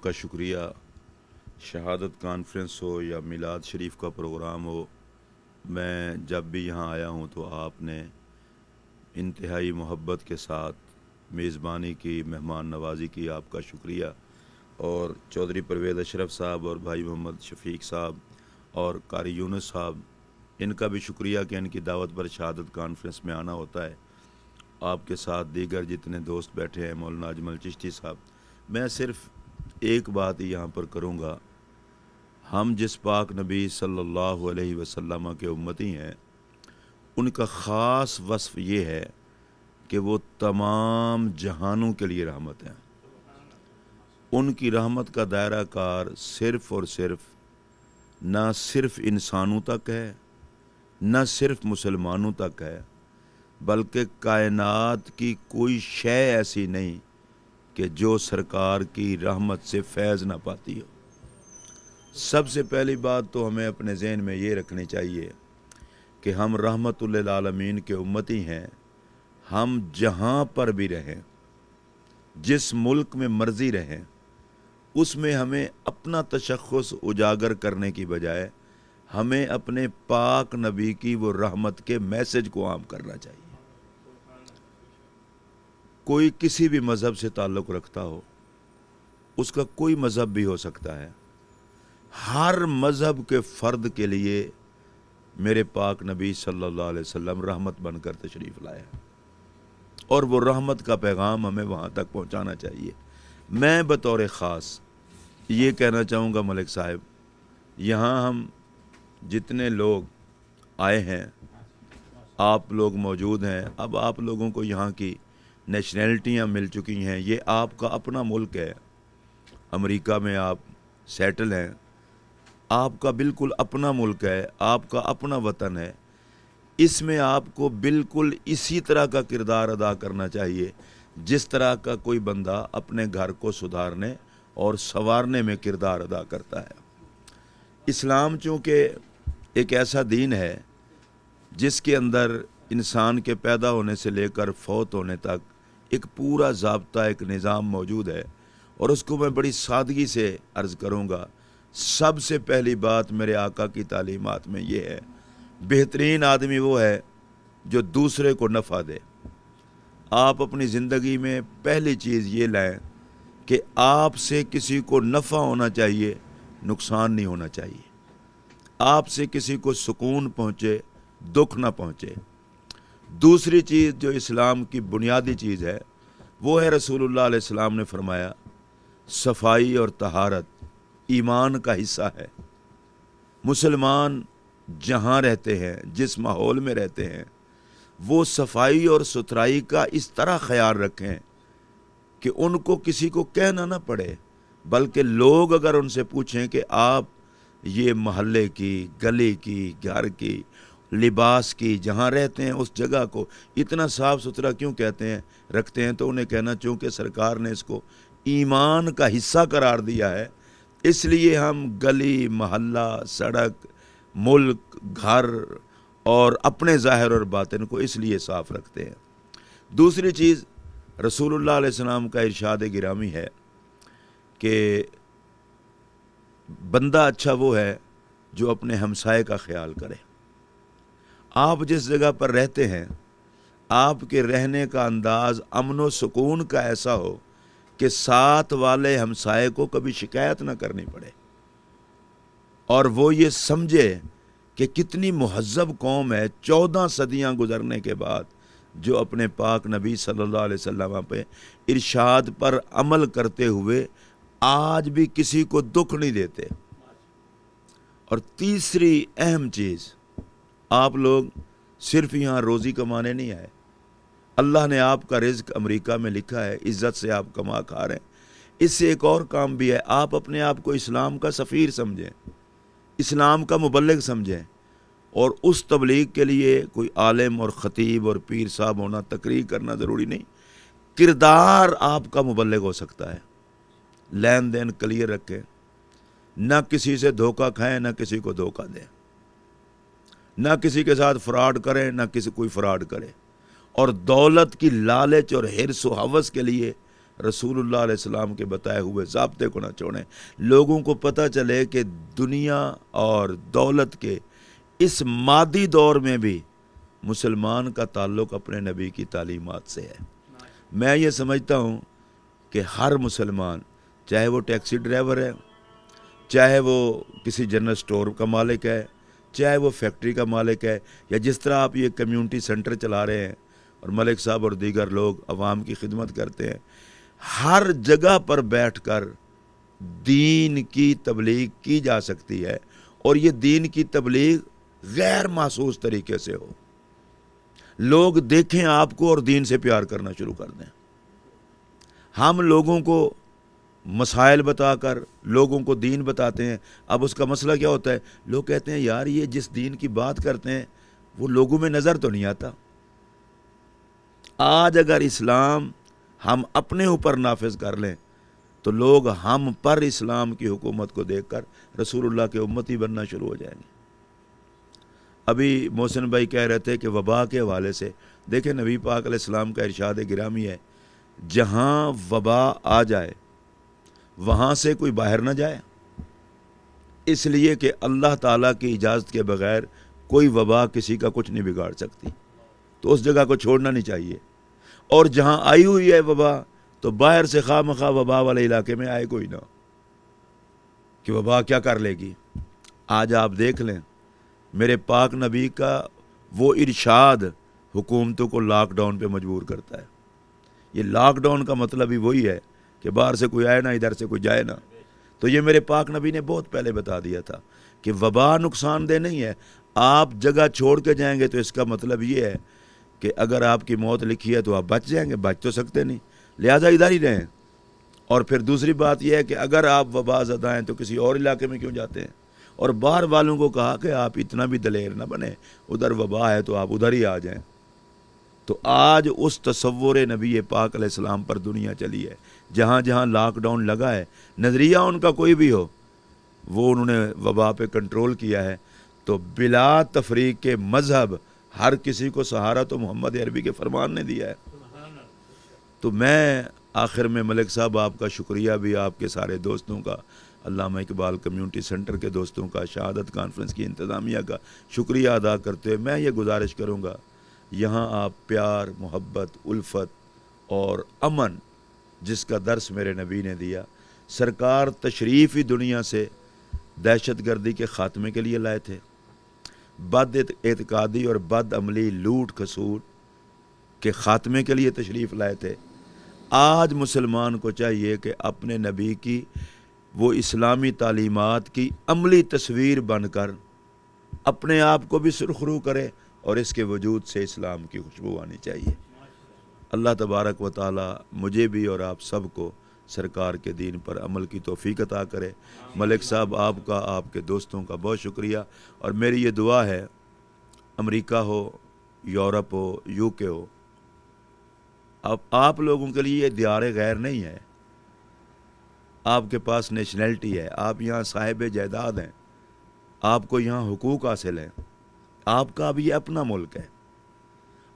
کا شکریہ. شہادت کانفرنس ہو یا میلاد شریف کا پروگرام ہو، میں جب بھی یہاں آیا ہوں تو آپ نے انتہائی محبت کے ساتھ میزبانی کی، مہمان نوازی کی. آپ کا شکریہ. اور چودھری پرویز اشرف صاحب اور بھائی محمد شفیق صاحب اور قاری یونس صاحب، ان کا بھی شکریہ کہ ان کی دعوت پر شہادت کانفرنس میں آنا ہوتا ہے. آپ کے ساتھ دیگر جتنے دوست بیٹھے ہیں، مولانا اجمل چشتی صاحب. میں صرف ایک بات یہاں پر کروں گا. ہم جس پاک نبی صلی اللہ علیہ وسلم کے امتی ہیں، ان کا خاص وصف یہ ہے کہ وہ تمام جہانوں کے لیے رحمت ہیں. ان کی رحمت کا دائرہ کار صرف اور صرف نہ صرف انسانوں تک ہے، نہ صرف مسلمانوں تک ہے، بلکہ کائنات کی کوئی شے ایسی نہیں کہ جو سرکار کی رحمت سے فیض نہ پاتی ہو. سب سے پہلی بات تو ہمیں اپنے ذہن میں یہ رکھنی چاہیے کہ ہم رحمت للعالمین کے امتی ہیں. ہم جہاں پر بھی رہیں، جس ملک میں مرضی رہیں، اس میں ہمیں اپنا تشخص اجاگر کرنے کی بجائے ہمیں اپنے پاک نبی کی وہ رحمت کے میسج کو عام کرنا چاہیے. کوئی کسی بھی مذہب سے تعلق رکھتا ہو، اس کا کوئی مذہب بھی ہو سکتا ہے، ہر مذہب کے فرد کے لیے میرے پاک نبی صلی اللہ علیہ وسلم رحمت بن کر تشریف لائے، اور وہ رحمت کا پیغام ہمیں وہاں تک پہنچانا چاہیے. میں بطور خاص یہ کہنا چاہوں گا ملک صاحب، یہاں ہم جتنے لوگ آئے ہیں، آپ لوگ موجود ہیں. اب آپ لوگوں کو یہاں کی نیشنلٹیاں مل چکی ہیں. یہ آپ کا اپنا ملک ہے. امریکہ میں آپ سیٹل ہیں، آپ کا بالکل اپنا ملک ہے، آپ کا اپنا وطن ہے. اس میں آپ کو بالکل اسی طرح کا کردار ادا کرنا چاہیے جس طرح کا کوئی بندہ اپنے گھر کو سدھارنے اور سنوارنے میں کردار ادا کرتا ہے. اسلام چونکہ ایک ایسا دین ہے جس کے اندر انسان کے پیدا ہونے سے لے کر فوت ہونے تک ایک پورا ضابطہ، ایک نظام موجود ہے، اور اس کو میں بڑی سادگی سے عرض کروں گا. سب سے پہلی بات میرے آقا کی تعلیمات میں یہ ہے، بہترین آدمی وہ ہے جو دوسرے کو نفع دے. آپ اپنی زندگی میں پہلی چیز یہ لائیں کہ آپ سے کسی کو نفع ہونا چاہیے، نقصان نہیں ہونا چاہیے. آپ سے کسی کو سکون پہنچے، دکھ نہ پہنچے. دوسری چیز جو اسلام کی بنیادی چیز ہے وہ ہے، رسول اللہ علیہ السلام نے فرمایا، صفائی اور طہارت ایمان کا حصہ ہے. مسلمان جہاں رہتے ہیں، جس ماحول میں رہتے ہیں، وہ صفائی اور ستھرائی کا اس طرح خیال رکھیں کہ ان کو کسی کو کہنا نہ پڑے، بلکہ لوگ اگر ان سے پوچھیں کہ آپ یہ محلے کی، گلی کی، گھر کی، لباس کی، جہاں رہتے ہیں اس جگہ کو اتنا صاف ستھرا کیوں کہتے ہیں، رکھتے ہیں، تو انہیں کہنا چونکہ سرکار نے اس کو ایمان کا حصہ قرار دیا ہے، اس لیے ہم گلی، محلہ، سڑک، ملک، گھر اور اپنے ظاہر اور باطن کو اس لیے صاف رکھتے ہیں. دوسری چیز، رسول اللہ علیہ السلام کا ارشاد گرامی ہے کہ بندہ اچھا وہ ہے جو اپنے ہمسائے کا خیال کرے. آپ جس جگہ پر رہتے ہیں، آپ کے رہنے کا انداز امن و سکون کا ایسا ہو کہ ساتھ والے ہمسائے کو کبھی شکایت نہ کرنی پڑے، اور وہ یہ سمجھے کہ کتنی مہذب قوم ہے 14 صدیاں گزرنے کے بعد جو اپنے پاک نبی صلی اللہ علیہ وسلم پہ ارشاد پر عمل کرتے ہوئے آج بھی کسی کو دکھ نہیں دیتے. اور تیسری اہم چیز، آپ لوگ صرف یہاں روزی کمانے نہیں آئے. اللہ نے آپ کا رزق امریکہ میں لکھا ہے، عزت سے آپ کما کھا رہے ہیں. اس سے ایک اور کام بھی ہے، آپ اپنے آپ کو اسلام کا سفیر سمجھیں، اسلام کا مبلغ سمجھیں. اور اس تبلیغ کے لیے کوئی عالم اور خطیب اور پیر صاحب ہونا، تقریر کرنا ضروری نہیں. کردار آپ کا مبلغ ہو سکتا ہے. لین دین کلیئر رکھیں، نہ کسی سے دھوکہ کھائیں، نہ کسی کو دھوکہ دیں، نہ کسی کے ساتھ فراڈ کریں، نہ کسی کوئی فراڈ کرے. اور دولت کی لالچ اور حرص و ہوس کے لیے رسول اللہ علیہ السلام کے بتائے ہوئے ضابطے کو نہ چھوڑیں. لوگوں کو پتہ چلے کہ دنیا اور دولت کے اس مادی دور میں بھی مسلمان کا تعلق اپنے نبی کی تعلیمات سے ہے. میں یہ سمجھتا ہوں کہ ہر مسلمان، چاہے وہ ٹیکسی ڈرائیور ہے، چاہے وہ کسی جنرل سٹور کا مالک ہے، چاہے وہ فیکٹری کا مالک ہے، یا جس طرح آپ یہ کمیونٹی سینٹر چلا رہے ہیں اور ملک صاحب اور دیگر لوگ عوام کی خدمت کرتے ہیں، ہر جگہ پر بیٹھ کر دین کی تبلیغ کی جا سکتی ہے، اور یہ دین کی تبلیغ غیر محسوس طریقے سے ہو. لوگ دیکھیں آپ کو اور دین سے پیار کرنا شروع کر دیں. ہم لوگوں کو مسائل بتا کر لوگوں کو دین بتاتے ہیں. اب اس کا مسئلہ کیا ہوتا ہے؟ لوگ کہتے ہیں یار یہ جس دین کی بات کرتے ہیں وہ لوگوں میں نظر تو نہیں آتا. آج اگر اسلام ہم اپنے اوپر نافذ کر لیں تو لوگ ہم پر اسلام کی حکومت کو دیکھ کر رسول اللہ کے امتی بننا شروع ہو جائیں گے. ابھی محسن بھائی کہہ رہے تھے کہ وبا کے حوالے سے دیکھیں، نبی پاک علیہ السلام کا ارشاد گرامی ہے، جہاں وبا آ جائے وہاں سے کوئی باہر نہ جائے، اس لیے کہ اللہ تعالیٰ کی اجازت کے بغیر کوئی وبا کسی کا کچھ نہیں بگاڑ سکتی. تو اس جگہ کو چھوڑنا نہیں چاہیے. اور جہاں آئی ہوئی ہے وبا تو باہر سے خواہ مخواہ وبا والے علاقے میں آئے کوئی نہ، کہ وبا کیا کر لے گی. آج آپ دیکھ لیں میرے پاک نبی کا وہ ارشاد حکومتوں کو لاک ڈاؤن پہ مجبور کرتا ہے. یہ لاک ڈاؤن کا مطلب ہی وہی ہے کہ باہر سے کوئی آئے نہ، ادھر سے کوئی جائے نہ. تو یہ میرے پاک نبی نے بہت پہلے بتا دیا تھا کہ وبا نقصان دہ نہیں ہے. آپ جگہ چھوڑ کے جائیں گے تو اس کا مطلب یہ ہے کہ اگر آپ کی موت لکھی ہے تو آپ بچ جائیں گے، بچ تو سکتے نہیں، لہٰذا ادھر ہی رہیں. اور پھر دوسری بات یہ ہے کہ اگر آپ وبا زدہ ہیں تو کسی اور علاقے میں کیوں جاتے ہیں. اور باہر والوں کو کہا کہ آپ اتنا بھی دلیر نہ بنیں، ادھر وبا ہے تو آپ ادھر ہی آ جائیں. تو آج اس تصور نبی پاک علیہ السلام پر دنیا چلی ہے. جہاں جہاں لاک ڈاؤن لگا ہے، نظریہ ان کا کوئی بھی ہو، وہ انہوں نے وبا پہ کنٹرول کیا ہے. تو بلا تفریق کے مذہب ہر کسی کو سہارا تو محمد عربی کے فرمان نے دیا ہے. تو میں آخر میں ملک صاحب آپ کا شکریہ بھی، آپ کے سارے دوستوں کا، علامہ اقبال کمیونٹی سینٹر کے دوستوں کا، شہادت کانفرنس کی انتظامیہ کا شکریہ ادا کرتے ہوئے میں یہ گزارش کروں گا، یہاں آپ پیار، محبت، الفت اور امن جس کا درس میرے نبی نے دیا. سرکار تشریف ہی دنیا سے دہشت گردی کے خاتمے کے لیے لائے تھے، بد اعتقادی اور بد عملی، لوٹ کھسوٹ کے خاتمے کے لیے تشریف لائے تھے. آج مسلمان کو چاہیے کہ اپنے نبی کی وہ اسلامی تعلیمات کی عملی تصویر بن کر اپنے آپ کو بھی سرخرو کرے، اور اس کے وجود سے اسلام کی خوشبو آنی چاہیے. اللہ تبارک و تعالی مجھے بھی اور آپ سب کو سرکار کے دین پر عمل کی توفیق عطا کرے. ملک صاحب آپ کا، آپ کے دوستوں کا بہت شکریہ. اور میری یہ دعا ہے، امریکہ ہو، یورپ ہو، یو کے ہو، اب آپ لوگوں کے لیے یہ دیار غیر نہیں ہے. آپ کے پاس نیشنلٹی ہے، آپ یہاں صاحب جائیداد ہیں، آپ کو یہاں حقوق حاصل ہیں. آپ کا اب یہ اپنا ملک ہے،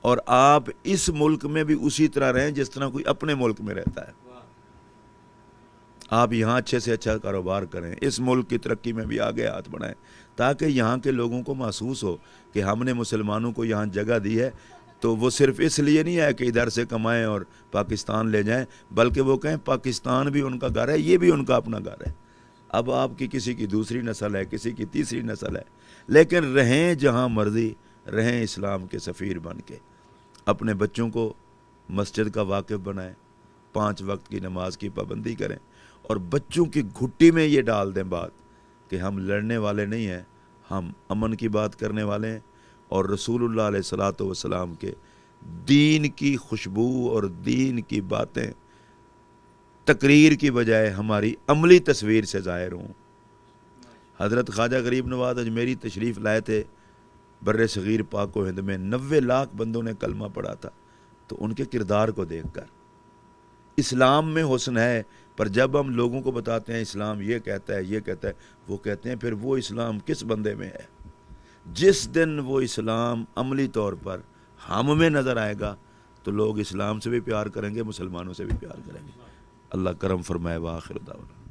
اور آپ اس ملک میں بھی اسی طرح رہیں جس طرح کوئی اپنے ملک میں رہتا ہے. آپ یہاں اچھے سے اچھا کاروبار کریں، اس ملک کی ترقی میں بھی آگے ہاتھ بڑھائیں، تاکہ یہاں کے لوگوں کو محسوس ہو کہ ہم نے مسلمانوں کو یہاں جگہ دی ہے. تو وہ صرف اس لیے نہیں ہے کہ ادھر سے کمائیں اور پاکستان لے جائیں، بلکہ وہ کہیں پاکستان بھی ان کا گھر ہے، یہ بھی ان کا اپنا گھر ہے. اب آپ کی کسی کی دوسری نسل ہے، کسی کی تیسری نسل ہے، لیکن رہیں جہاں مرضی رہیں اسلام کے سفیر بن کے. اپنے بچوں کو مسجد کا واقف بنائیں، 5 وقت کی نماز کی پابندی کریں، اور بچوں کی گھٹی میں یہ ڈال دیں بات کہ ہم لڑنے والے نہیں ہیں، ہم امن کی بات کرنے والے ہیں. اور رسول اللہ علیہ الصلاۃ والسلام کے دین کی خوشبو اور دین کی باتیں تقریر کی بجائے ہماری عملی تصویر سے ظاہر ہوں. حضرت خواجہ غریب نواز اجمیری تشریف لائے تھے بر صغیر پاک و ہند میں، 90 لاکھ بندوں نے کلمہ پڑھا تھا. تو ان کے کردار کو دیکھ کر اسلام میں حسن ہے، پر جب ہم لوگوں کو بتاتے ہیں اسلام یہ کہتا ہے، یہ کہتا ہے، وہ کہتے ہیں پھر وہ اسلام کس بندے میں ہے. جس دن وہ اسلام عملی طور پر ہم میں نظر آئے گا تو لوگ اسلام سے بھی پیار کریں گے، مسلمانوں سے بھی پیار کریں گے. اللہ کرم فرمائے۔ وآخر دعوانا